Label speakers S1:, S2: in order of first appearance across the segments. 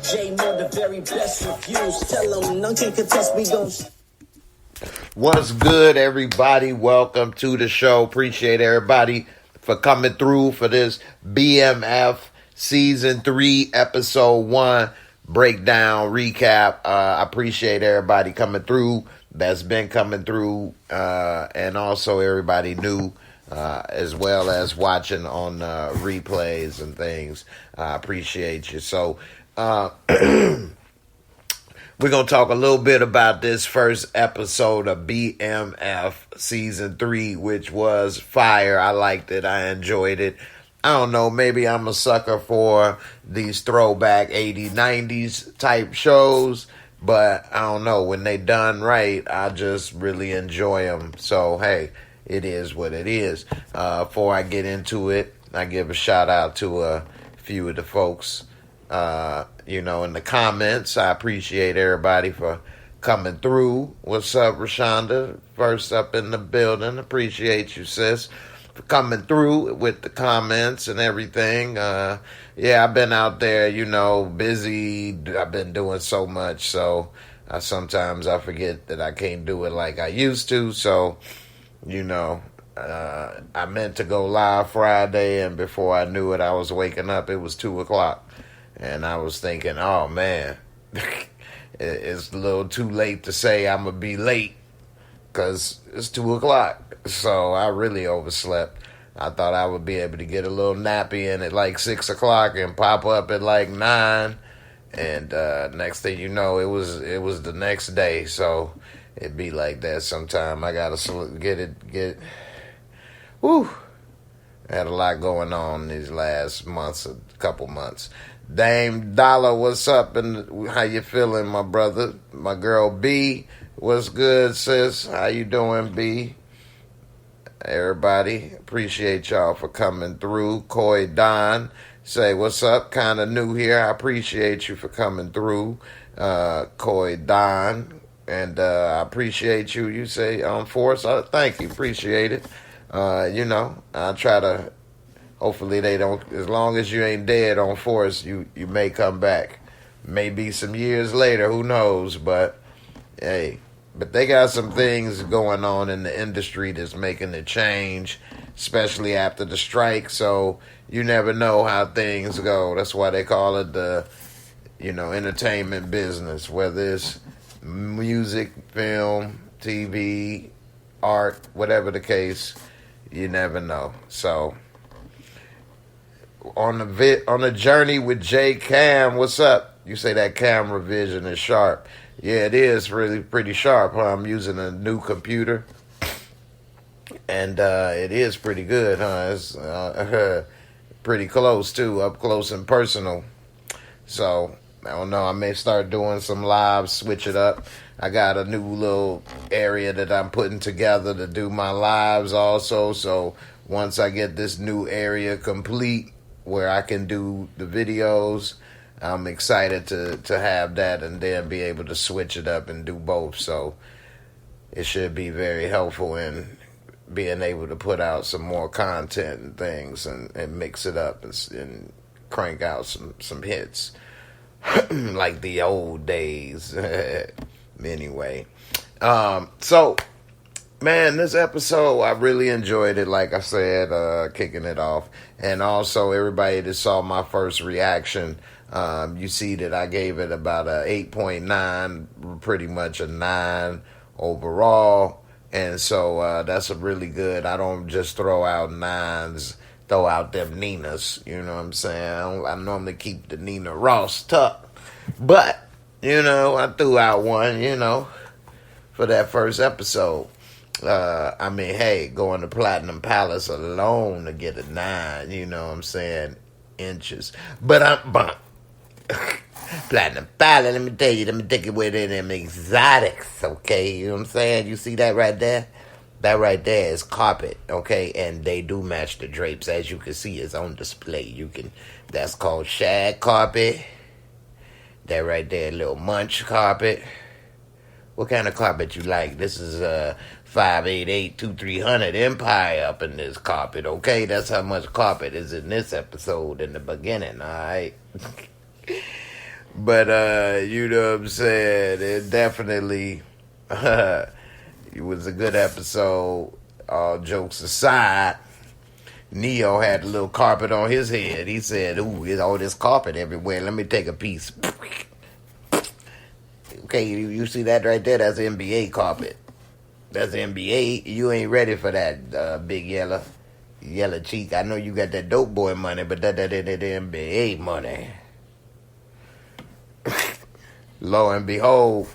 S1: DJ more the very best reviews. Tell them none can contest, we gon'
S2: What's good, everybody? Welcome to the show. Appreciate everybody for coming through for this BMF Season 3, Episode 1 breakdown, recap. I appreciate everybody coming through that's been coming through, and also everybody new, as well as watching on replays and things. I appreciate you. So, we're going to talk a little bit about this first episode of BMF Season 3, which was fire. I liked it. I enjoyed it. I don't know, maybe I'm a sucker for these throwback 80s, 90s type shows, but I don't know. When they done right, I just really enjoy them. So, hey, it is what it is. Before I get into it, I give a shout out to a few of the folks in the comments. I appreciate everybody for coming through. What's up, Rashonda? First up in the building. Appreciate you, sis, for coming through with the comments and everything. I've been out there, busy. I've been doing so much, so sometimes I forget that I can't do it like I used to. So, I meant to go live Friday, and before I knew it, I was waking up. It was 2 o'clock. And I was thinking, oh, man, it's a little too late to say I'm going to be late because it's 2 o'clock. So I really overslept. I thought I would be able to get a little nappy in at like 6 o'clock and pop up at like 9. And next thing you know, it was the next day. So it'd be like that sometime. I got to whew. I had a lot going on these last months, a couple months. Dame Dollar, what's up, and how you feeling, my brother? My girl B, what's good, sis? How you doing, B? Everybody, appreciate y'all for coming through. Coy Don, say what's up? Kind of new here. I appreciate you for coming through, Coy Don, and I appreciate you. You say Force, thank you, appreciate it. I try to. Hopefully they don't, as long as you ain't dead on Force, you may come back. Maybe some years later, who knows, but hey. But they got some things going on in the industry that's making it change, especially after the strike, so you never know how things go. That's why they call it the, entertainment business, whether it's music, film, TV, art, whatever the case, you never know. So, on the journey with J Cam, what's up? You say that camera vision is sharp. Yeah, it is really pretty sharp. Huh? I'm using a new computer, and it is pretty good, huh? It's pretty close too, up close and personal. So I don't know. I may start doing some lives, switch it up. I got a new little area that I'm putting together to do my lives also. So once I get this new area complete, where I can do the videos, I'm excited to have that and then be able to switch it up and do both. So it should be very helpful in being able to put out some more content and things and mix it up and crank out some hits like the old days. Anyway, so man, this episode, I really enjoyed it, like I said, kicking it off. And also, everybody that saw my first reaction, you see that I gave it about a 8.9, pretty much a 9 overall. And so that's a really good. I don't just throw out 9s, throw out them Ninas, you know what I'm saying? I normally keep the Nina Ross tucked. But, I threw out one, for that first episode. Hey, going to Platinum Palace alone to get a 9, you know what I'm saying, inches. But Platinum Palace, let me take it with them exotics, okay? You know what I'm saying? You see that right there? That right there is carpet, okay? And they do match the drapes, as you can see, it's on display. That's called shag carpet. That right there, little munch carpet. What kind of carpet you like? This is 588-2300 Empire up in this carpet, okay? That's how much carpet is in this episode in the beginning, all right? But you know what I'm saying? It definitely it was a good episode. All jokes aside, Neo had a little carpet on his head. He said, "Ooh, there's all this carpet everywhere. Let me take a piece." Okay, you see that right there? That's NBA carpet. That's NBA. You ain't ready for that, big yellow cheek. I know you got that dope boy money, but that NBA money. Lo and behold,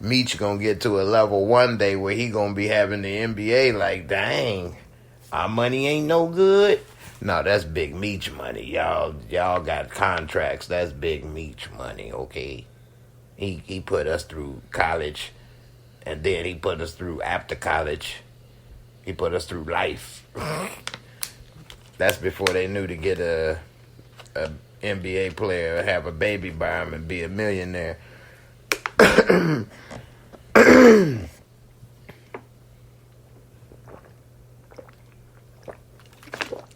S2: Meech gonna get to a level one day where he gonna be having the NBA like, dang, our money ain't no good. No, that's Big Meech money. Y'all got contracts. That's Big Meech money, okay? He put us through college, and then he put us through after college. He put us through life. That's before they knew to get a NBA player, have a baby by him, and be a millionaire.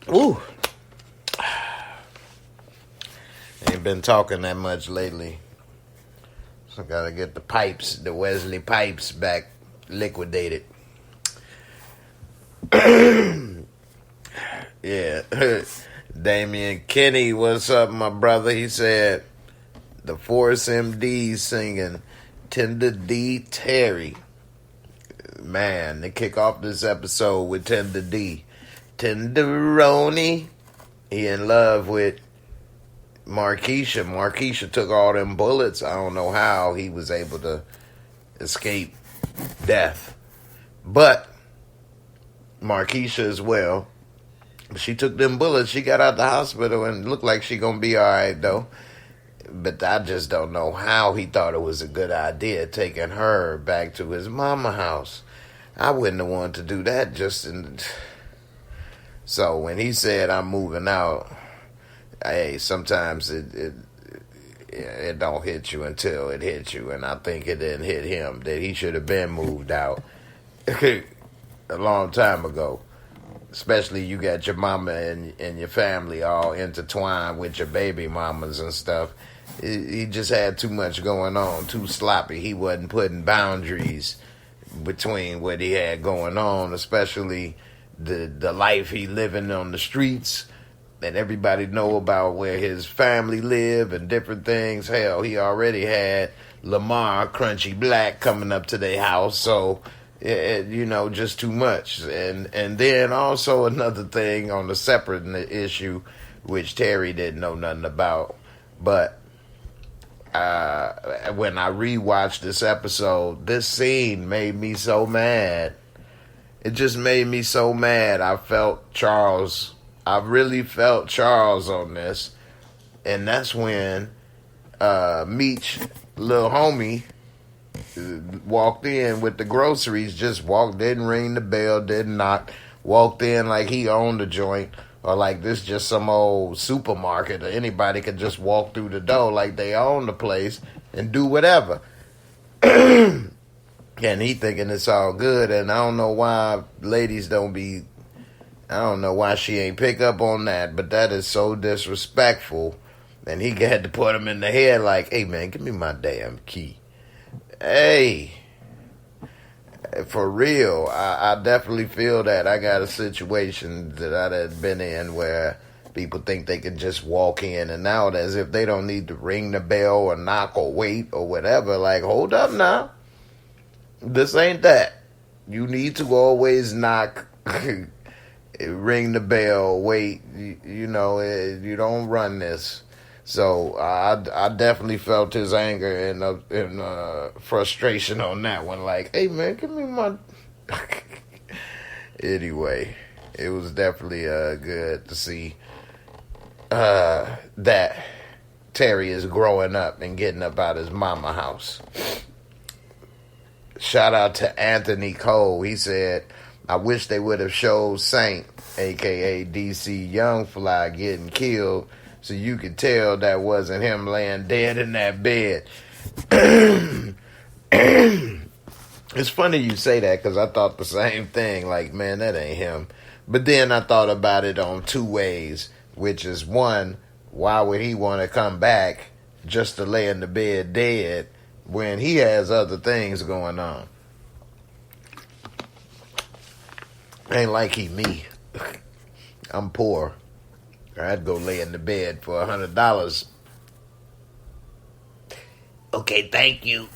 S2: Ooh. Ain't been talking that much lately. So gotta get the Wesley pipes back liquidated. Yeah. Damian Kenny, what's up, my brother? He said the Force MD singing Tender D Terry. Man, they kick off this episode with Tender D. Tenderoni. He in love with Markeisha. Markeisha took all them bullets. I don't know how he was able to escape death. But Markeisha as well. She took them bullets. She got out the hospital and looked like she gonna be all right though. But I just don't know how he thought it was a good idea taking her back to his mama house. I wouldn't have wanted to do that So when he said I'm moving out, hey, sometimes it don't hit you until it hits you, and I think it didn't hit him that he should have been moved out a long time ago. Especially you got your mama and your family all intertwined with your baby mamas and stuff. He just had too much going on, too sloppy. He wasn't putting boundaries between what he had going on, especially the life he living on the streets. And everybody know about where his family live and different things. Hell, he already had Lamar Crunchy Black coming up to their house, so just too much. And then also another thing on the separate issue, which Terry didn't know nothing about, but when I rewatched this episode, this scene made me so mad. It just made me so mad. I felt Charles. I really felt Charles on this. And that's when Meech, little homie, walked in with the groceries, didn't ring the bell, didn't knock, walked in like he owned the joint, or like this just some old supermarket, or anybody could just walk through the door like they own the place and do whatever. And he thinking it's all good, and I don't know why ladies I don't know why she ain't pick up on that, but that is so disrespectful. And he had to put him in the head like, hey man, give me my damn key. Hey, for real, I definitely feel that. I got a situation that I had been in where people think they can just walk in and out as if they don't need to ring the bell or knock or wait or whatever. Like, hold up now. This ain't that. You need to always knock, ring the bell, wait. You don't run this. So I definitely felt his anger and frustration on that one. Like, hey man, give me my. Anyway, it was definitely good to see that Terry is growing up and getting up out his mama house. Shout out to Anthony Cole. He said, I wish they would have showed Saint, a.k.a. DC Young Fly, getting killed so you could tell that wasn't him laying dead in that bed. It's funny you say that because I thought the same thing. Like, man, that ain't him. But then I thought about it on two ways, which is one, why would he want to come back just to lay in the bed dead when he has other things going on. Ain't like he me. I'm poor. I'd go lay in the bed for $100. Okay, thank you.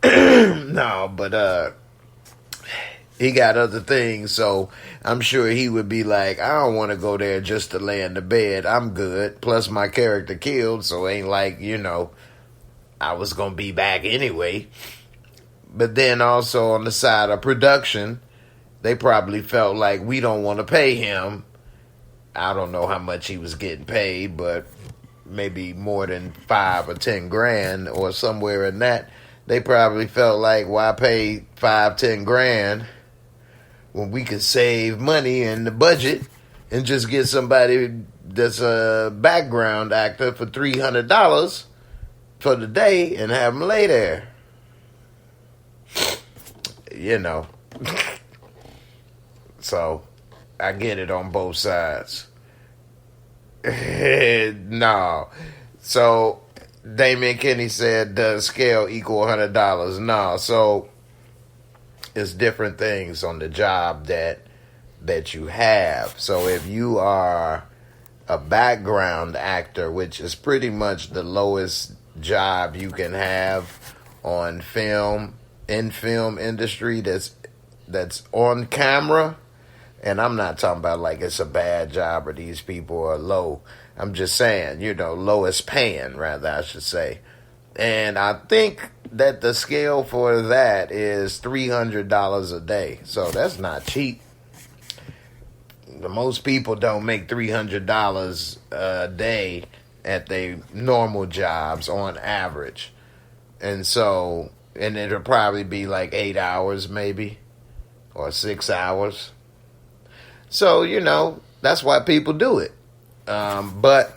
S2: No, but he got other things, so I'm sure he would be like, I don't want to go there just to lay in the bed. I'm good. Plus, my character killed, so ain't like, I was going to be back anyway. But then also on the side of production, they probably felt like we don't want to pay him. I don't know how much he was getting paid, but maybe more than 5 or 10 grand or somewhere in that. They probably felt like, why pay 5-10 grand when we could save money in the budget and just get somebody that's a background actor for $300 for the day and have them lay there. So I get it on both sides. No. So Damian Kenny said, does scale equal $100? No. So it's different things on the job that you have. So if you are a background actor, which is pretty much the lowest job you can have on film, in film industry that's on camera, and I'm not talking about like it's a bad job or these people are low. I'm just saying, lowest paying, rather, I should say. And I think that the scale for that is $300 a day. So that's not cheap. Most people don't make $300 a day at their normal jobs on average. And it'll probably be like 8 hours maybe, or 6 hours. So, that's why people do it. But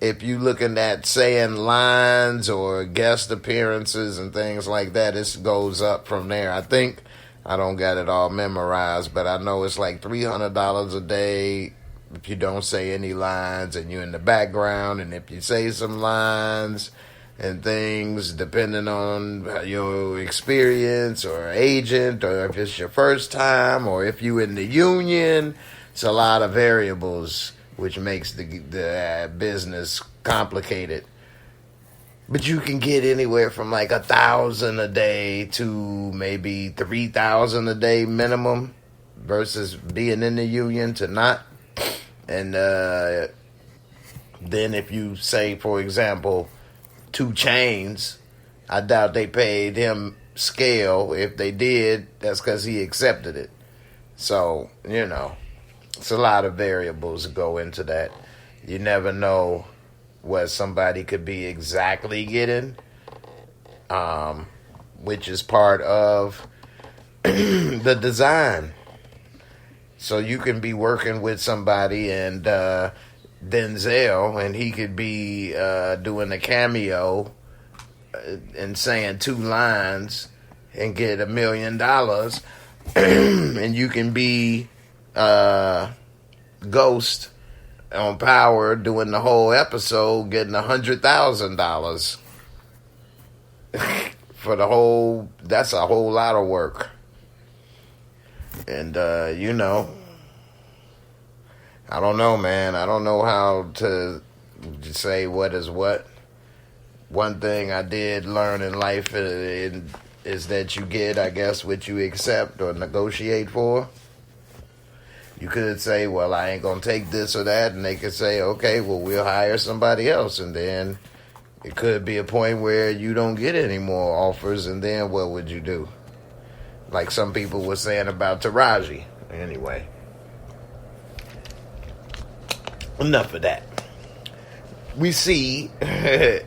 S2: if you looking at saying lines or guest appearances and things like that, it goes up from there. I think, I don't got it all memorized, but I know it's like $300 a day if you don't say any lines and you're in the background, and if you say some lines and things, depending on your experience or agent, or if it's your first time, or if you in the union. It's a lot of variables, which makes the business complicated. But you can get anywhere from like $1,000 a day to maybe $3,000 a day minimum, versus being in the union to not. And then if you say, for example, 2 Chainz, I doubt they paid him scale. If they did, that's because he accepted it. So, it's a lot of variables that go into that. You never know what somebody could be exactly getting, which is part of the design. So you can be working with somebody and Denzel, and he could be doing a cameo and saying 2 lines and get $1 million, and you can be Ghost on Power doing the whole episode, getting $100,000 for the whole. That's a whole lot of work. And I don't know, man. I don't know how to say what is what. One thing I did learn in life is that you get, I guess, what you accept or negotiate for. You could say, well, I ain't going to take this or that. And they could say, okay, well, we'll hire somebody else. And then it could be a point where you don't get any more offers. And then what would you do? Like some people were saying about Taraji. Anyway. Enough of that. We see a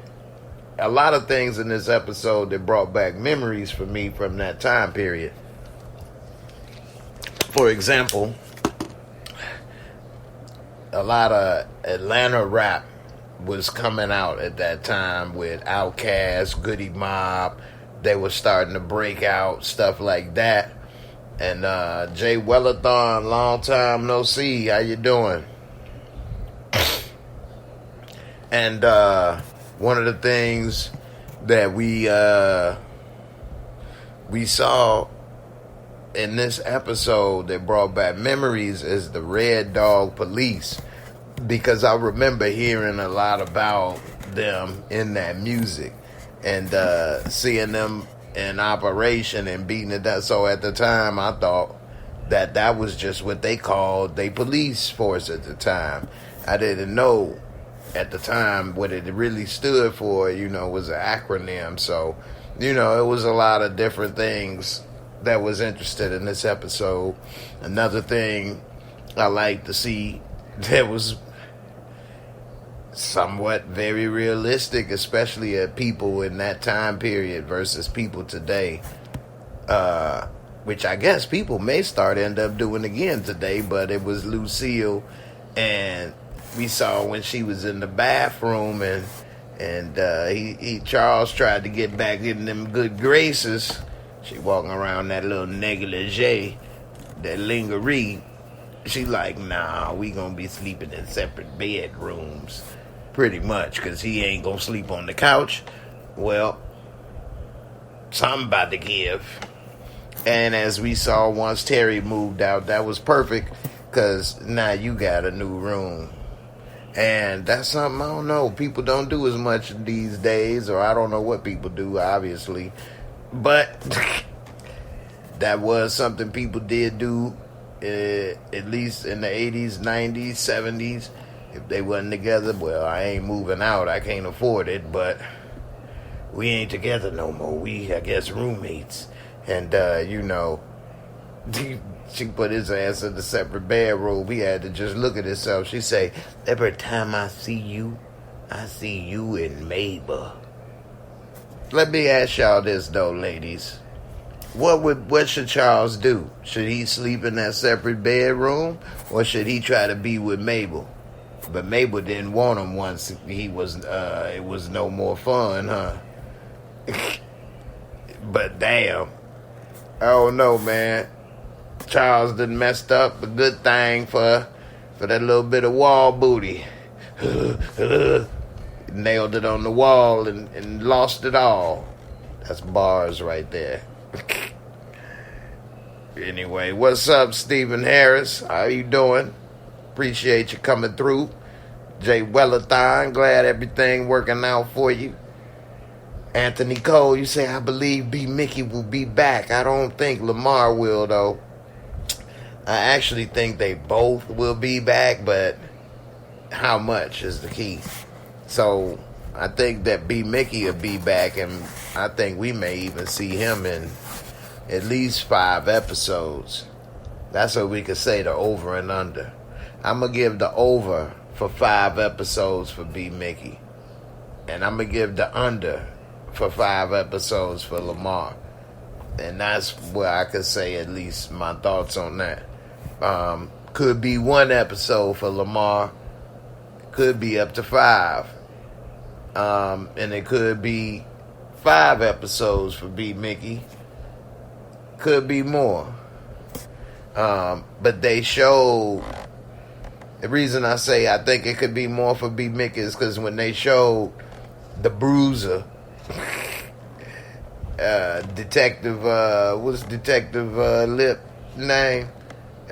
S2: lot of things in this episode that brought back memories for me from that time period. For example, a lot of Atlanta rap was coming out at that time with Outkast, Goody Mob. They were starting to break out, stuff like that. And Jay Wellathon, long time no see. How you doing? And one of the things that we saw in this episode that brought back memories is the Red Dog Police, because I remember hearing a lot about them in that music and seeing them in operation and beating it down. So at the time I thought that was just what they called their police force at the time. I didn't know at the time what it really stood for, was an acronym. So, it was a lot of different things that was interested in this episode. Another thing I like to see that was somewhat very realistic, especially at people in that time period versus people today, which I guess people may end up doing again today, but it was Lucille, and we saw when she was in the bathroom and Charles tried to get back in them good graces. She walking around that little negligee, that lingerie. She like, nah, we gonna be sleeping in separate bedrooms, pretty much, because he ain't gonna sleep on the couch. Well, something about to give. And as we saw once Terry moved out, that was perfect, because now you got a new room. And that's something, I don't know, people don't do as much these days, or I don't know what people do, obviously. But that was something people did do, at least in the 80s, 90s, 70s. If they wasn't together, well, I ain't moving out. I can't afford it, but we ain't together no more. We, I guess, roommates. And, she put his ass in the separate bedroom. He had to just look at himself. She say, every time I see you in Mabel. Let me ask y'all this, though, ladies. What should Charles do? Should he sleep in that separate bedroom, or should he try to be with Mabel? But Mabel didn't want him once it was no more fun, huh? But damn, I don't know, man. Charles done messed up a good thing for that little bit of wall booty. Nailed it on the wall and lost it all. That's bars right there. Anyway, what's up, Stephen Harris? How you doing? Appreciate you coming through. Jay Wellathon, glad everything working out for you. Anthony Cole, you say, I believe B. Mickey will be back. I don't think Lamar will, though. I actually think they both will be back, but how much is the key? So I think that B. Mickey will be back, and I think we may even see him in at least 5 episodes. That's what we could say, the over and under. I'm going to give the over for 5 episodes for B. Mickey. And I'm going to give the under for 5 episodes for Lamar. And that's where I could say at least my thoughts on that. Could be 1 episode for Lamar. Could be up to 5. And it could be 5 episodes for B. Mickey. Could be more. But they showed... The reason I say I think it could be more for B. Mickey is because when they showed the bruiser... Detective, what's Detective Lip name?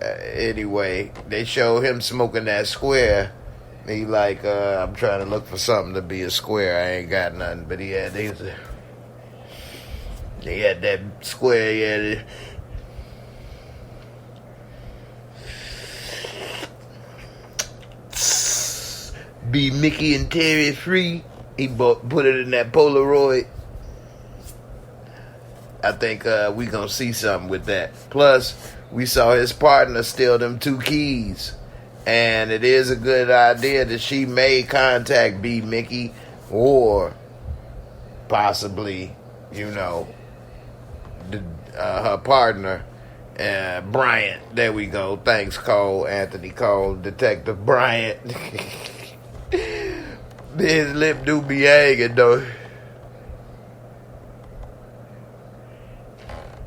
S2: Anyway, they show him smoking that square. He like, I'm trying to look for something to be a square. I ain't got nothing, but he had that square. He had it. Be Mickey and Terry free. He put it in that Polaroid. I think we gonna see something with that. Plus, we saw his partner steal them 2 keys. And it is a good idea that she may contact B. Mickey or possibly, her partner, Bryant. There we go. Thanks, Cole. Anthony Cole. Detective Bryant. His lip do be hanging, though.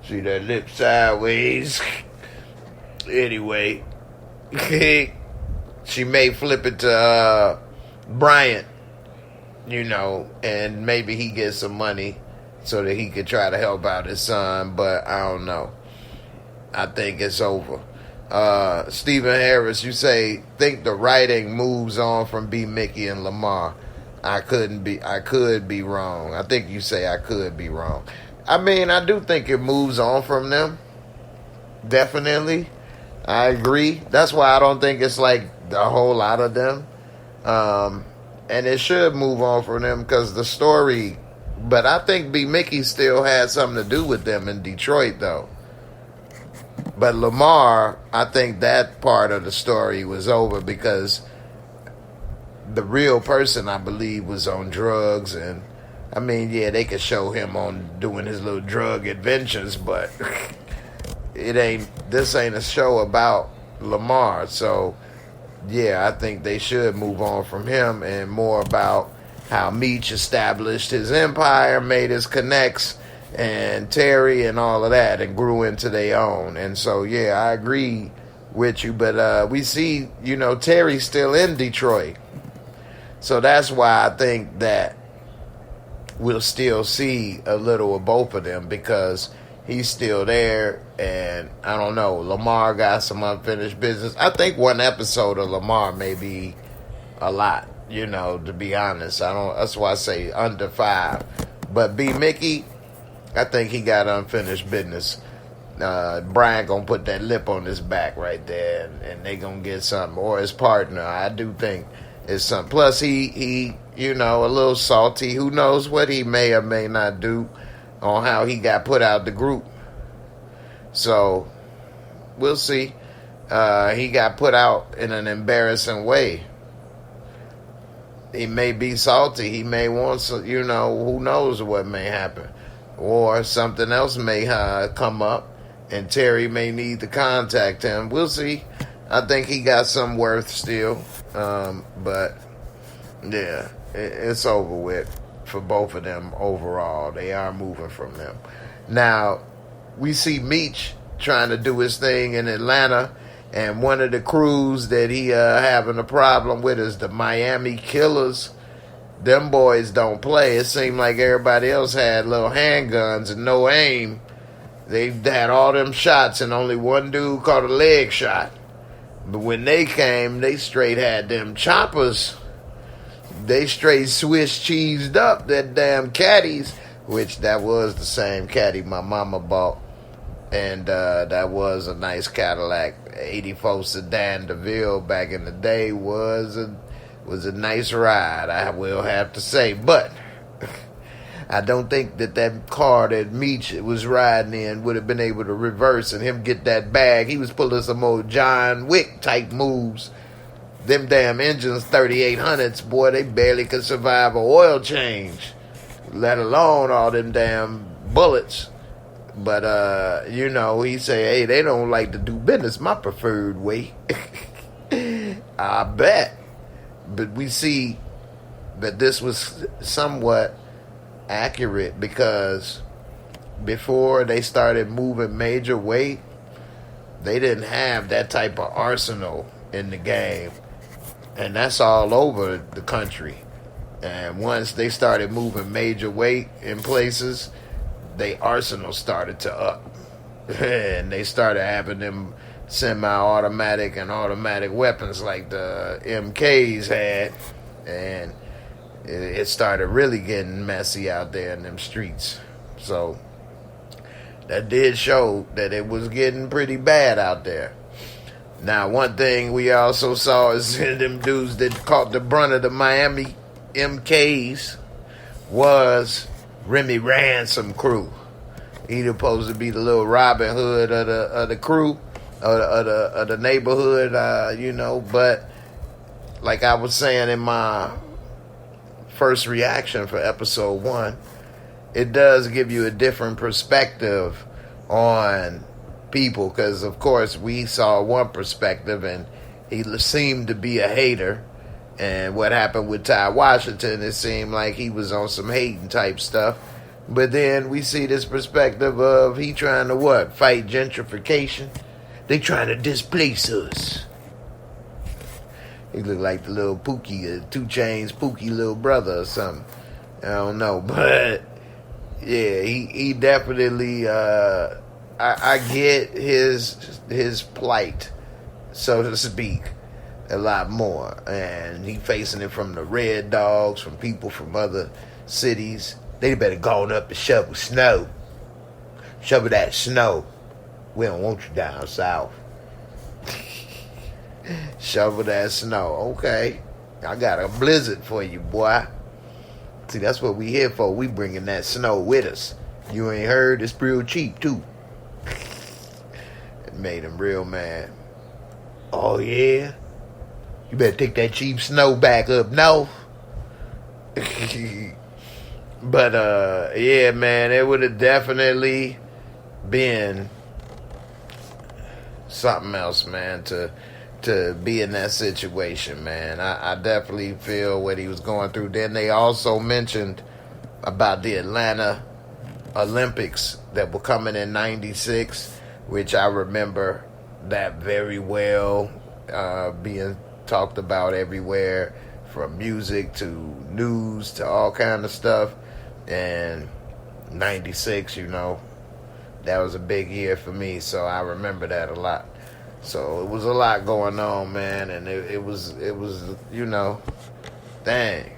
S2: See that lip sideways. Anyway, she may flip it to Bryant and maybe he gets some money so that he could try to help out his son, but I don't know. I think it's over. Stephen Harris, you think the writing moves on from B. Mickey and Lamar. I could be wrong. I think you say I could be wrong. I mean, I do think it moves on from them. Definitely. I agree. That's why I don't think it's like a whole lot of them. And it should move on from them because the story. But I think B. Mickey still had something to do with them in Detroit, though. But Lamar, I think that part of the story was over because the real person, I believe, was on drugs. And, I mean, yeah, they could show him on doing his little drug adventures, but this ain't a show about Lamar. So, yeah, I think they should move on from him and more about how Meech established his empire, made his connects, and Terry and all of that, and grew into their own. And so, yeah, I agree with you. But we see, Terry's still in Detroit. So that's why I think that we'll still see a little of both of them because he's still there. And I don't know, Lamar got some unfinished business. I think one episode of Lamar may be a lot, to be honest. That's why I say under 5. But B. Mickey, I think he got unfinished business. Brian gonna put that lip on his back right there, and they gonna get something. Or his partner, I do think it's something. Plus, he a little salty. Who knows what he may or may not do on how he got put out the group. So, we'll see. He got put out in an embarrassing way. He may be salty. He may want some, who knows what may happen. Or something else may come up, and Terry may need to contact him. We'll see. I think he got some worth still. But, yeah, it's over with for both of them overall. They are moving from them. Now, we see Meech trying to do his thing in Atlanta, and one of the crews that he having a problem with is the Miami Killers. Them boys don't play. It seemed like everybody else had little handguns and no aim. They had all them shots and only one dude caught a leg shot. But when they came, they straight had them choppers. They straight Swiss cheesed up that damn caddies, which that was the same caddy my mama bought. And that was a nice Cadillac 84 sedan DeVille back in the day. Was a nice ride, I will have to say. But I don't think that car that Meech was riding in would have been able to reverse and him get that bag. He was pulling some old John Wick type moves. Them damn engines, 3800s, boy, they barely could survive an oil change, let alone all them damn bullets. But, he say, hey, they don't like to do business my preferred way. I bet. But we see that this was somewhat accurate because before they started moving major weight, they didn't have that type of arsenal in the game. And that's all over the country. And once they started moving major weight in places, their arsenal started to up. And they started having them semi-automatic and automatic weapons like the MKs had, and it started really getting messy out there in them streets. So that did show that it was getting pretty bad out there. Now, one thing we also saw is them dudes that caught the brunt of the Miami MKs was Remy Ransom crew. He supposed to be the little Robin Hood of the crew. Of the neighborhood, but like I was saying in my first reaction for episode 1, it does give you a different perspective on people because, of course, we saw one perspective and he seemed to be a hater, and what happened with Ty Washington, it seemed like he was on some hating type stuff. But then we see this perspective of he trying to fight gentrification. They trying to displace us. He looked like the little Pookie, 2 Chainz Pookie little brother or something. I don't know, but yeah, he definitely. I get his plight, so to speak, a lot more, and he facing it from the Red Dogs, from people from other cities. They better go on up and shovel snow. Shovel that snow. We don't want you down south. Shovel that snow. Okay. I got a blizzard for you, boy. See, that's what we here for. We bringing that snow with us. You ain't heard? It's real cheap, too. It made him real mad. Oh, yeah? You better take that cheap snow back up north. But, yeah, man, it would have definitely been something else, man, to be in that situation, man. I definitely feel what he was going through. Then they also mentioned about the Atlanta Olympics that were coming in '96, which I remember that very well, being talked about everywhere, from music to news to all kind of stuff. And '96, that was a big year for me, so I remember that a lot. So it was a lot going on, man, and it was dang.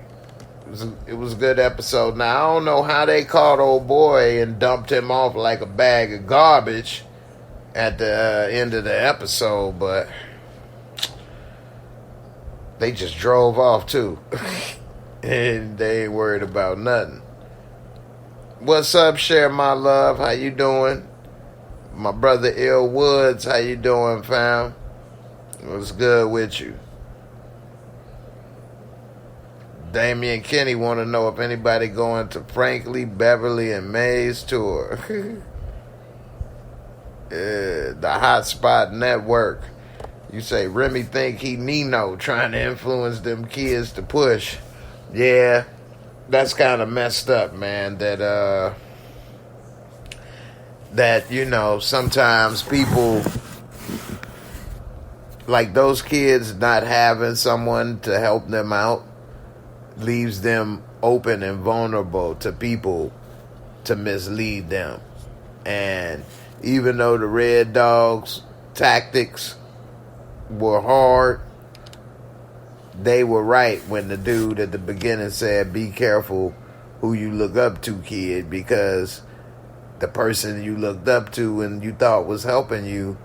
S2: It was a good episode. Now, I don't know how they caught old boy and dumped him off like a bag of garbage at the end of the episode, but they just drove off too. And they ain't worried about nothing. What's up, Share My Love? How you doing? My brother Ill Woods, how you doing, fam? What's good with you? Damian Kenny want to know if anybody going to Frankly, Beverly, and Mays tour. The Hotspot Network. You say Remy think he Nino trying to influence them kids to push. Yeah, that's kind of messed up, man. That sometimes people, like those kids not having someone to help them out, leaves them open and vulnerable to people to mislead them. And even though the Red Dogs' tactics were hard, they were right when the dude at the beginning said, be careful who you look up to, kid, because the person you looked up to and you thought was helping you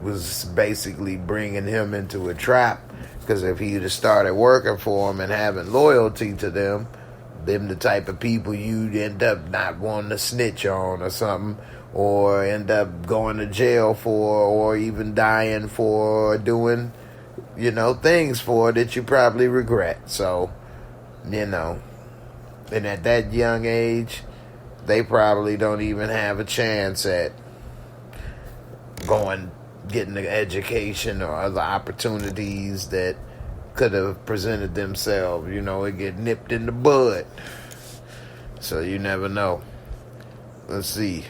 S2: was basically bringing him into a trap. Because if he'd have started working for him and having loyalty to them the type of people you'd end up not wanting to snitch on or something, or end up going to jail for, or even dying for, or doing, things for that you probably regret. So, and at that young age, they probably don't even have a chance at getting the education or other opportunities that could have presented themselves. It get nipped in the bud. So you never know. Let's see.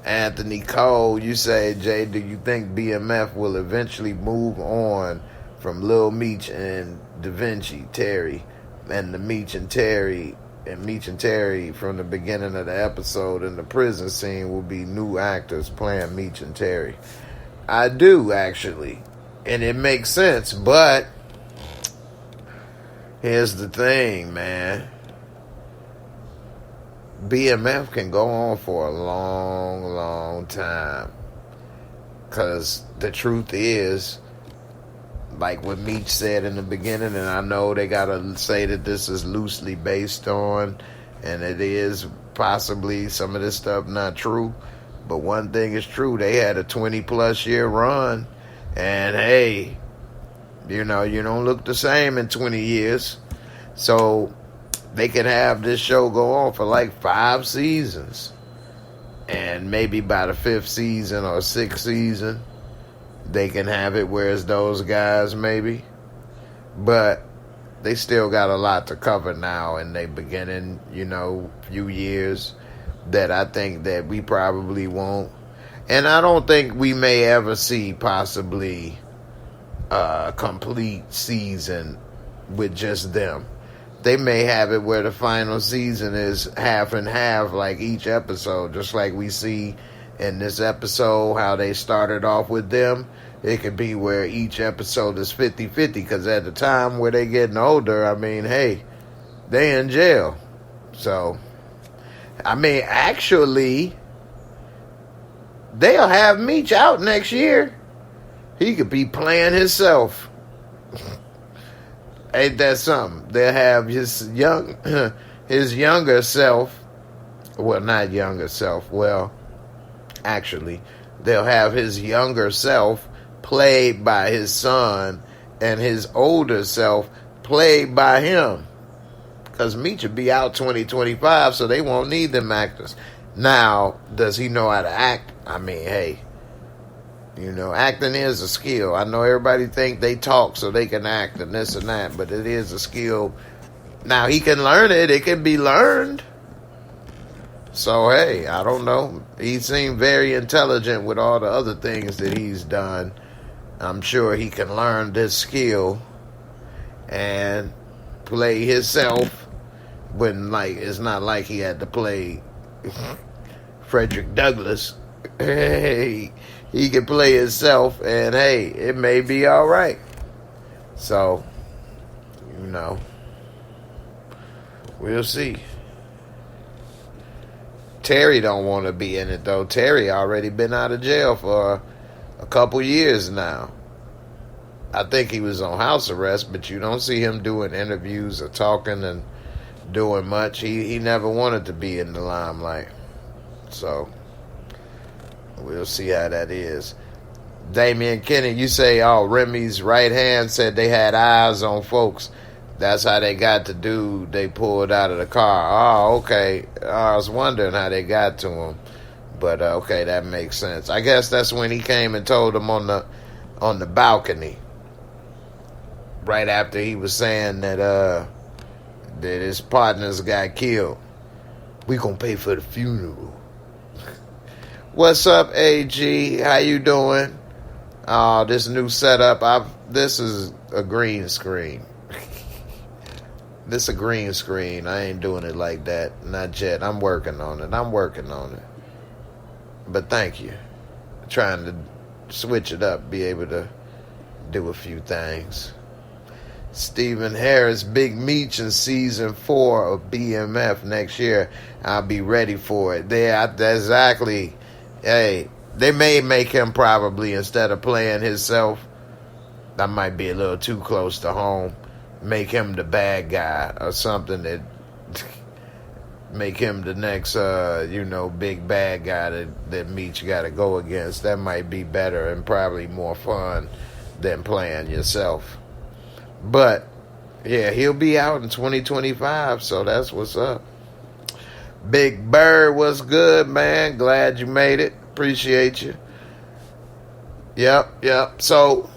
S2: Anthony Cole, you say, Jay, do you think BMF will eventually move on from Lil Meech and Da Vinci, Terry, and the Meech and Terry from the beginning of the episode in the prison scene will be new actors playing Meech and Terry? I do, actually. And it makes sense, but here's the thing, man. BMF can go on for a long, long time. Because the truth is, like what Meech said in the beginning, and I know they gotta say that this is loosely based on, and it is possibly some of this stuff not true, but one thing is true, they had a 20+ year run, and hey, you don't look the same in 20 years, so they could have this show go on for like 5 seasons, and maybe by the 5th season or 6th season they can have it where it's those guys, maybe. But they still got a lot to cover now in their beginning, few years that I think that we probably won't. And I don't think we may ever see possibly complete season with just them. They may have it where the final season is half and half, like each episode, just like we see in this episode how they started off with them. It could be where each episode is 50-50, because at the time where they getting older, I mean, hey, they in jail. So, I mean, actually, they'll have Meech out next year. He could be playing himself. Ain't that something? They'll have his younger self. Well, not younger self. Well, actually, they'll have his younger self played by his son, and his older self played by him. Because Meech will be out 2025, so they won't need them actors. Now, does he know how to act? I mean, hey, you know, acting is a skill. I know everybody think they talk so they can act and this and that, but it is a skill. Now, he can learn it. It can be learned. So, hey, I don't know. He seemed very intelligent with all the other things that he's done. I'm sure he can learn this skill and play himself when, like, it's not like he had to play Frederick Douglass. Hey, he can play himself, and hey, it may be all right. So, you know, we'll see. Terry don't want to be in it, though. Terry already been out of jail for a couple years now. I think he was on house arrest, but you don't see him doing interviews or talking and doing much. He never wanted to be in the limelight. So, we'll see how that is. Damian Kenny, you say, oh, Remy's right hand said they had eyes on folks. That's how they got the dude they pulled out of the car. Oh, okay. I was wondering how they got to him. But, okay, that makes sense. I guess that's when he came and told them on the balcony. Right after he was saying that his partners got killed. We gonna pay for the funeral. What's up, AG? How you doing? This new setup. This is a green screen. This a green screen. I ain't doing it like that. Not yet. I'm working on it. But thank you. Trying to switch it up. Be able to do a few things. Stephen Harris, Big Meech in season 4 of BMF next year. I'll be ready for it. Exactly. Hey, they may make him probably, instead of playing himself, that might be a little too close to home, make him the bad guy or something, that make him the next, big bad guy that Meech got to go against. That might be better and probably more fun than playing yourself. But, yeah, he'll be out in 2025, so that's what's up. Big Bird, what's good, man? Glad you made it. Appreciate you. Yep. So,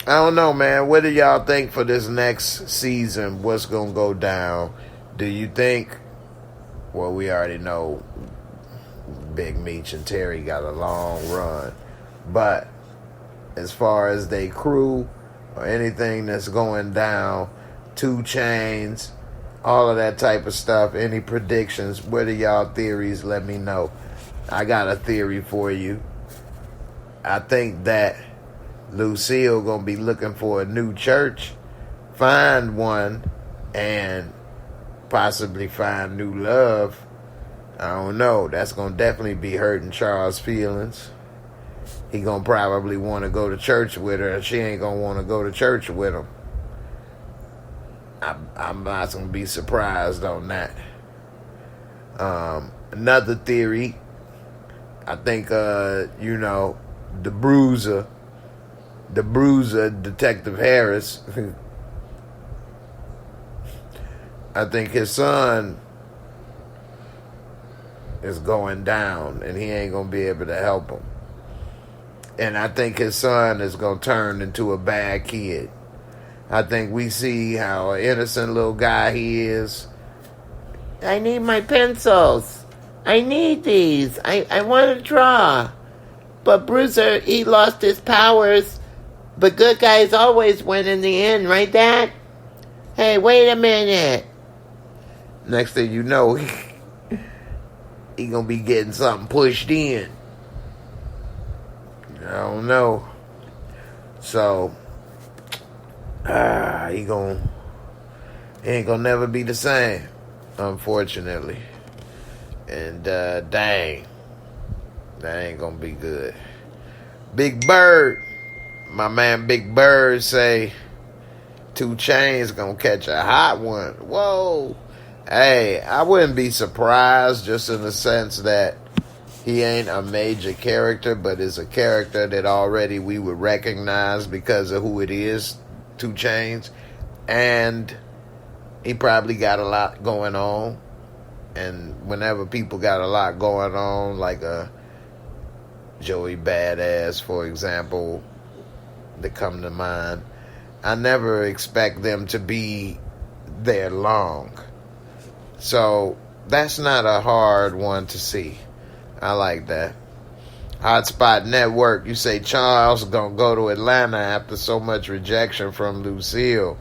S2: I don't know, man. What do y'all think for this next season? What's going to go down? Do you think, well, we already know Big Meech and Terry got a long run. But, as far as they crew or anything that's going down, 2 Chainz, all of that type of stuff, any predictions, what are y'all theories? Let me know. I got a theory for you. I think that Lucille gonna be looking for a new church, find one, and possibly find new love. I don't know. That's gonna definitely be hurting Charles' feelings. He gonna probably want to go to church with her, and she ain't gonna want to go to church with him. I'm not gonna be surprised on that. Another theory, I think, the Bruiser, Detective Harris, I think his son is going down, and he ain't gonna be able to help him. And I think his son is going to turn into a bad kid. I think we see how an innocent little guy he is. I need my pencils. I need these. I want to draw. But Bruiser, he lost his powers But good guys always win in the end, right, Dad? Hey, wait a minute. Next thing you know, he gonna be getting something pushed in. I don't know. So, he ain't gonna never be the same, unfortunately. And dang, that ain't gonna be good. Big Bird, my man Big Bird say 2 Chainz gonna catch a hot one. Whoa. Hey, I wouldn't be surprised, just in the sense that he ain't a major character, but is a character that already we would recognize because of who it is, 2 Chainz. And he probably got a lot going on. And whenever people got a lot going on, like a Joey Badass, for example, that come to mind, I never expect them to be there long. So that's not a hard one to see. I like that. Hotspot Network, you say Charles gonna go to Atlanta after so much rejection from Lucille.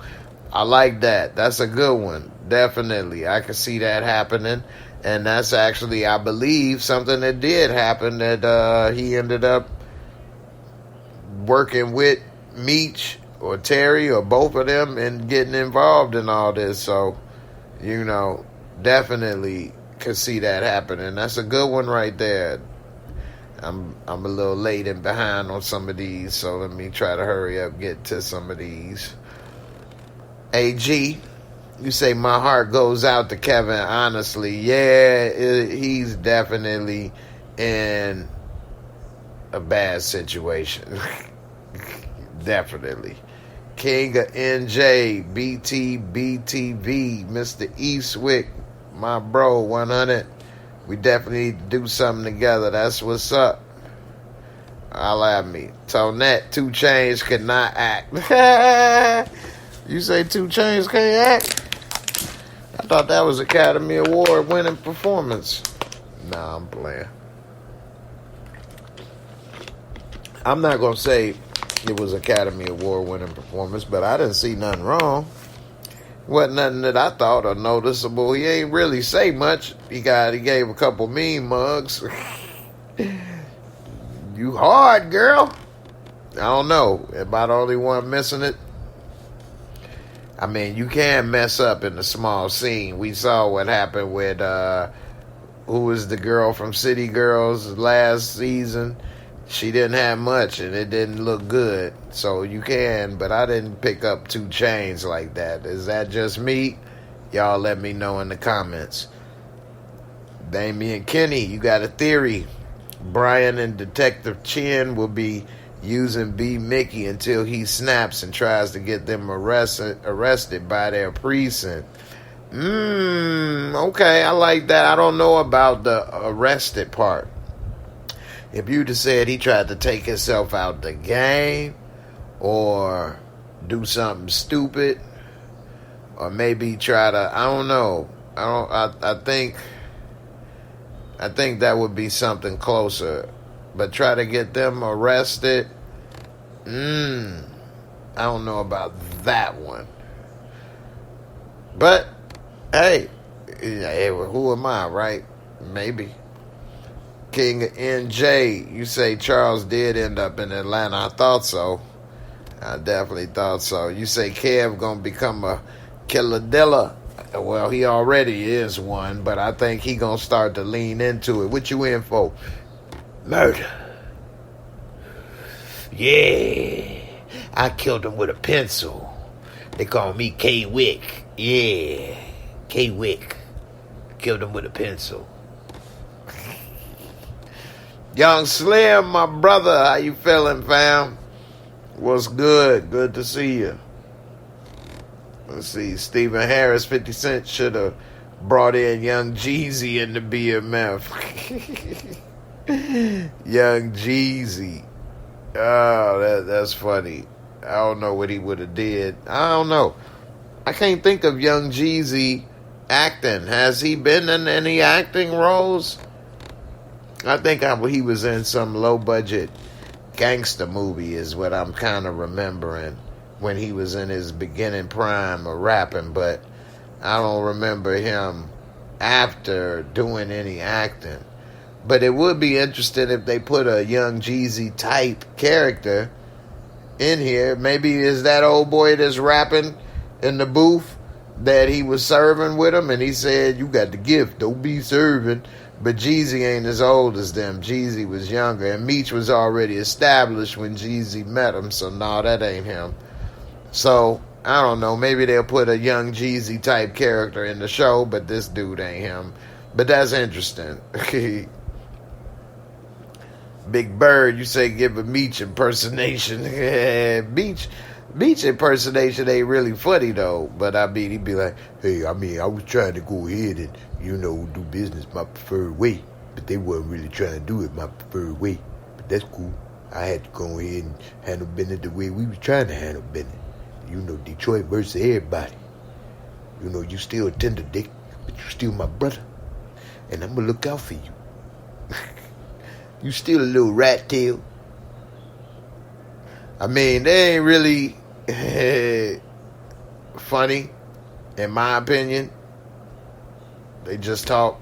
S2: I like that. That's a good one. Definitely. I can see that happening. And that's actually, I believe, something that did happen, that he ended up working with Meech or Terry or both of them and getting involved in all this. So, definitely could see that happening. That's a good one right there. I'm a little late and behind on some of these, so let me try to hurry up, get to some of these. AG, you say my heart goes out to Kevin, honestly. Yeah, he's definitely in a bad situation. Definitely. King of NJ, BTV, Mr. Eastwick, my bro, 100. We definitely need to do something together. That's what's up. Holla at me. Tonette, 2 Chainz cannot act. You say 2 Chainz can't act? I thought that was Academy Award winning performance. Nah, I'm playing. I'm not going to say it was Academy Award winning performance, but I didn't see nothing wrong. Wasn't nothing that I thought or noticeable. He ain't really say much. He gave a couple mean mugs. You hard, girl. I don't know. Am I the only one missing it? I mean, you can mess up in a small scene. We saw what happened with who was the girl from City Girls last season. She didn't have much, and it didn't look good. So you can, but I didn't pick up 2 Chainz like that. Is that just me? Y'all let me know in the comments. Damian Kenny, you got a theory. Brian and Detective Chin will be using B. Mickey until he snaps and tries to get them arrested by their precinct. Okay, I like that. I don't know about the arrested part. If you'd have said he tried to take himself out the game or do something stupid or maybe try to, I don't know. I think that would be something closer. But try to get them arrested, I don't know about that one. But hey, who am I, right? Maybe. King of NJ, you say Charles did end up in Atlanta. I thought so. I definitely thought so. You say Kev gonna become a killadilla. Well, he already is one, but I think he gonna start to lean into it. What you in for? Murder. Yeah. I killed him with a pencil. They call me K-Wick. Yeah. K-Wick. Killed him with a pencil. Young Slim, my brother, how you feeling, fam? What's good? Good to see you. Let's see, Stephen Harris, 50 Cent should have brought in Young Jeezy in the BMF. Young Jeezy. Oh, that's funny. I don't know what he would have did. I don't know. I can't think of Young Jeezy acting. Has he been in any acting roles? I think he was in some low-budget gangster movie is what I'm kind of remembering when he was in his beginning prime of rapping, but I don't remember him after doing any acting. But it would be interesting if they put a young Jeezy type character in here. Maybe is that old boy that's rapping in the booth that he was serving with him, and he said, "You got the gift, don't be serving." But Jeezy ain't as old as them. Jeezy was younger, and Meech was already established when Jeezy met him, so no, that ain't him. So, I don't know, maybe they'll put a young Jeezy type character in the show, but this dude ain't him. But that's interesting. Big Bird, you say give a Meech impersonation. Meech impersonation ain't really funny though. But I mean, he'd be like, "Hey, I was trying to go ahead and, do business my preferred way. But they weren't really trying to do it my preferred way. But that's cool. I had to go ahead and handle business the way we was trying to handle business. Detroit versus everybody. You still a tender dick, but you still my brother. And I'm gonna look out for you. You still a little rat tail." I mean, they ain't really funny, in my opinion. They just talk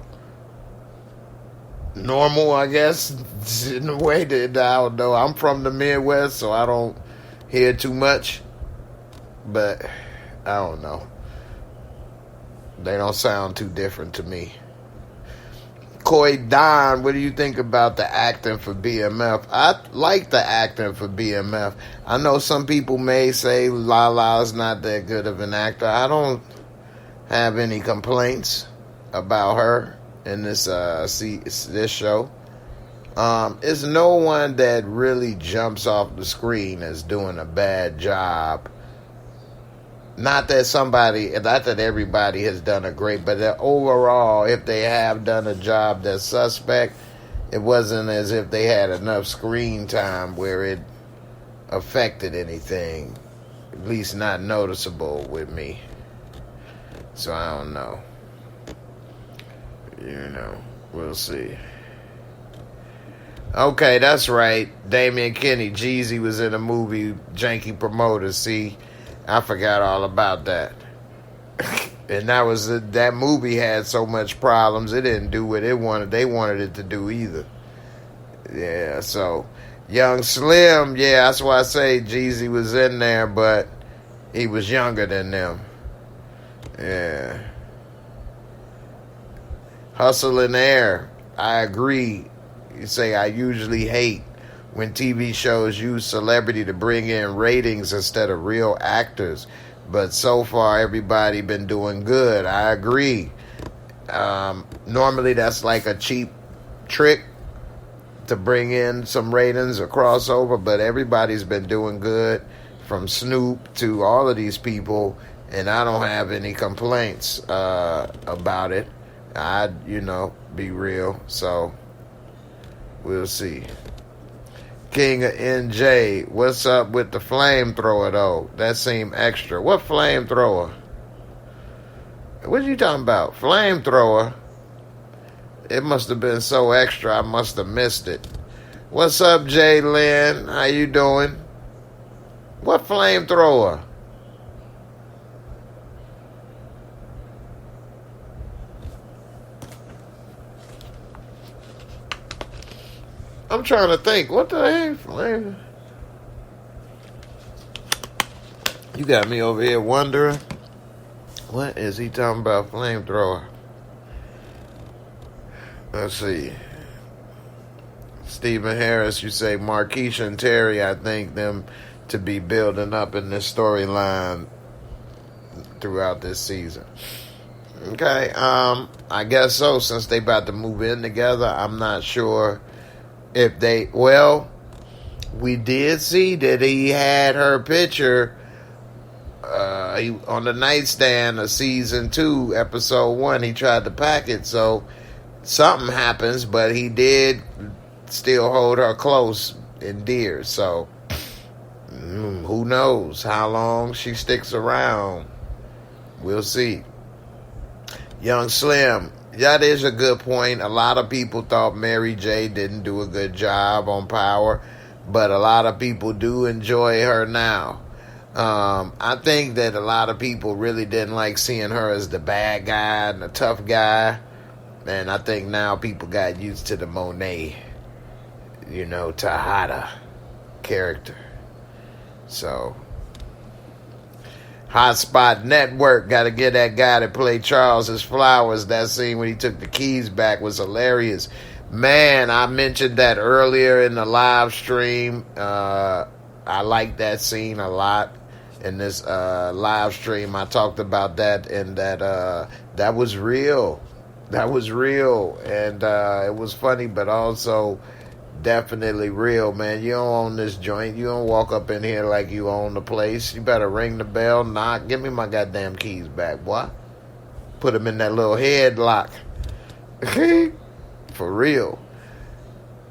S2: normal, I guess, in a way that I don't know. I'm from the Midwest, so I don't hear too much. But I don't know. They don't sound too different to me. Coy Don, what do you think about the acting for BMF? I like the acting for BMF. I know some people may say Lala's not that good of an actor. I don't have any complaints about her in this show. It's no one that really jumps off the screen as doing a bad job. Not that everybody has done a great, but that overall, if they have done a job that's suspect, it wasn't as if they had enough screen time where it affected anything, at least not noticeable with me. So I don't know. We'll see. Okay, that's right. Damian Kinney, Jeezy was in a movie, Janky Promoters. See, I forgot all about that. And that movie had so much problems, it didn't do what they wanted it to do either. Yeah, so Young Slim, yeah, that's why I say Jeezy was in there, but he was younger than them. Yeah. Hustle and Air, I agree. You say I usually hate when TV shows use celebrity to bring in ratings instead of real actors. But so far, everybody been doing good. I agree. Normally, that's like a cheap trick to bring in some ratings or crossover, but everybody's been doing good, from Snoop to all of these people, and I don't have any complaints about it. I'd, be real. So, we'll see. King of NJ, what's up with the flamethrower though? That seemed extra. What flamethrower? What are you talking about? Flamethrower? It must have been so extra, I must have missed it. What's up, Jay Lynn? How you doing? What flamethrower? I'm trying to think. What the heck? Flame? You got me over here wondering. What is he talking about? Flamethrower. Let's see. Stephen Harris, you say Marquisha and Terry, I think them to be building up in this storyline throughout this season. Okay, I guess so, since they about to move in together. I'm not sure if we did see that he had her picture on the nightstand of season 2, episode 1. He tried to pack it, so something happens, but he did still hold her close and dear. So who knows how long she sticks around? We'll see. Young Slim, that is a good point. A lot of people thought Mary J didn't do a good job on Power, but a lot of people do enjoy her now. I think that a lot of people really didn't like seeing her as the bad guy and the tough guy. And I think now people got used to the Monet, Tejada character. So, Hotspot Network, got to get that guy that played Charles' Flowers. That scene when he took the keys back was hilarious. Man, I mentioned that earlier in the live stream. I like that scene a lot. In this live stream, I talked about that, and that was real. That was real, and it was funny, but also definitely real, man. You don't own this joint. You don't walk up in here like you own the place. You better ring the bell, knock, give me my goddamn keys back, boy. Put them in that little headlock. For real.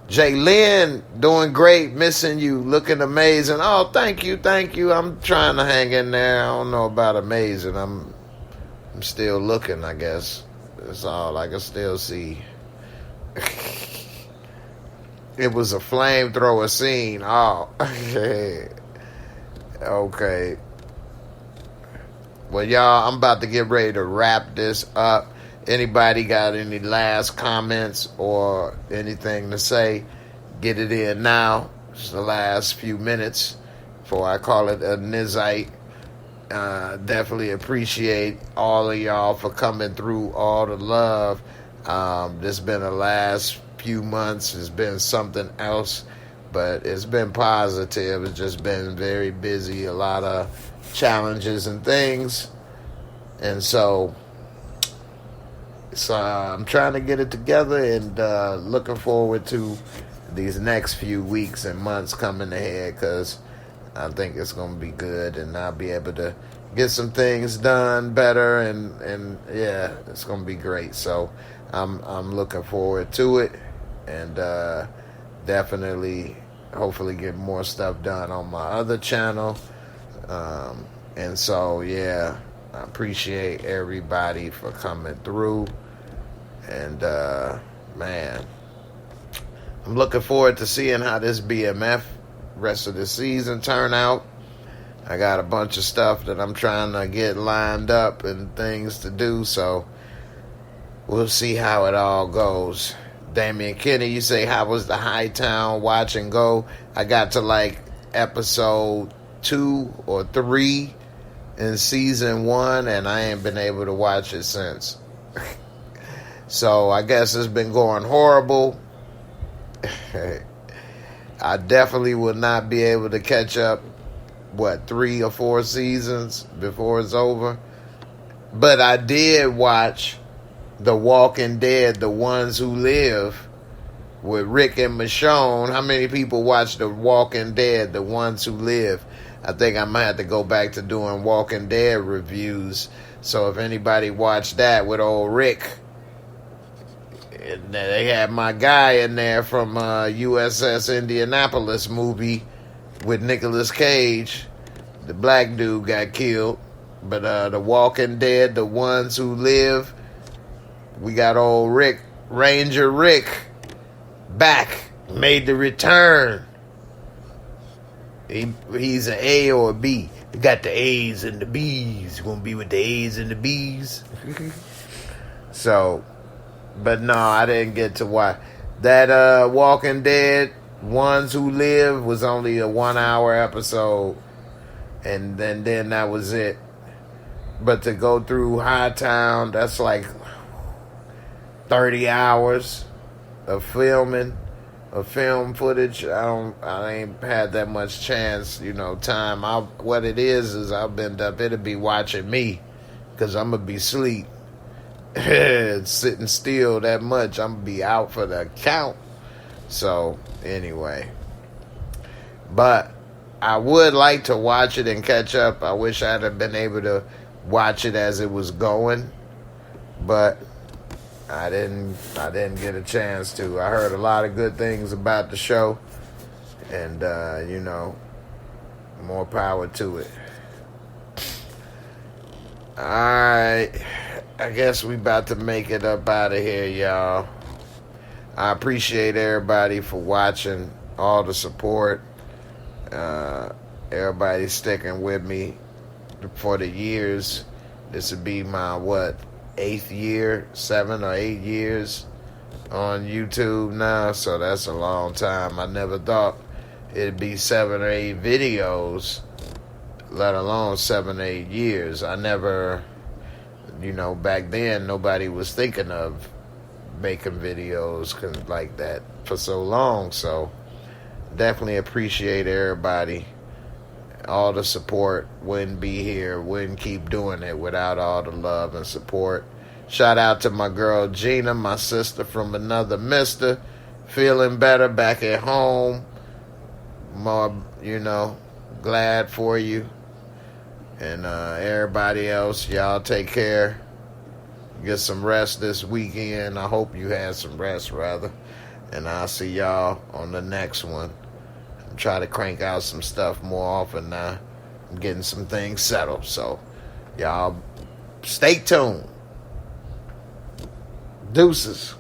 S2: Jaylyn, doing great, missing you, looking amazing. Oh, thank you. I'm trying to hang in there. I don't know about amazing. I'm still looking, I guess. That's all I can still see. It was a flamethrower scene. Oh, okay. Well, y'all, I'm about to get ready to wrap this up. Anybody got any last comments or anything to say? Get it in now. It's the last few minutes before I call it a nizite. Definitely appreciate all of y'all for coming through, all the love. This been the last few months. It's been something else, but it's been positive. It's just been very busy, a lot of challenges and things. And so I'm trying to get it together and looking forward to these next few weeks and months coming ahead, because I think it's going to be good, and I'll be able to get some things done better, and yeah, it's going to be great. So I'm looking forward to it, and definitely, hopefully, get more stuff done on my other channel. And so, yeah, I appreciate everybody for coming through, and man, I'm looking forward to seeing how this BMF rest of the season turn out. I got a bunch of stuff that I'm trying to get lined up and things to do, so we'll see how it all goes. Damian Kenny, you say, how was the Hightown watch and go? I got to like episode 2 or 3 in season 1, and I ain't been able to watch it since. So I guess it's been going horrible. I definitely will not be able to catch up, 3 or 4 seasons before it's over. But I did watch The Walking Dead, The Ones Who Live, with Rick and Michonne. How many people watch The Walking Dead, The Ones Who Live? I think I might have to go back to doing Walking Dead reviews. So if anybody watched that with old Rick, and they had my guy in there from USS Indianapolis movie with Nicolas Cage. The black dude got killed. But The Walking Dead, The Ones Who Live, we got old Rick, Ranger Rick, back, made the return. He's an A or a B. We got the A's and the B's. Gonna be with the A's and the B's. So, but no, I didn't get to watch that. Walking Dead, Ones Who Live was only a 1-hour episode, and then that was it. But to go through Hightown, that's like 30 hours of filming, of film footage. I ain't had that much chance, time. What it is I've been up. It'll be watching me, because I'm gonna be asleep. Sitting still that much, I'm gonna be out for the count. So anyway, but I would like to watch it and catch up. I wish I'd have been able to watch it as it was going, but I didn't get a chance to. I heard a lot of good things about the show, and more power to it. Alright, I guess we about to make it up out of here, y'all. I appreciate everybody for watching all the support. Everybody sticking with me for the years. This would be my 8th year, 7 or 8 years on YouTube now, so that's a long time. I never thought it'd be 7 or 8 videos, let alone 7 or 8 years. I never, back then nobody was thinking of making videos like that for so long. So definitely appreciate everybody. All the support. Wouldn't be here, wouldn't keep doing it without all the love and support. Shout out to my girl Gina, my sister from another mister. Feeling better back at home. More, glad for you. And everybody else, y'all take care. Get some rest this weekend. I hope you had some rest, rather. And I'll see y'all on the next one. Try to crank out some stuff more often now. I'm getting some things settled. So, y'all stay tuned. Deuces.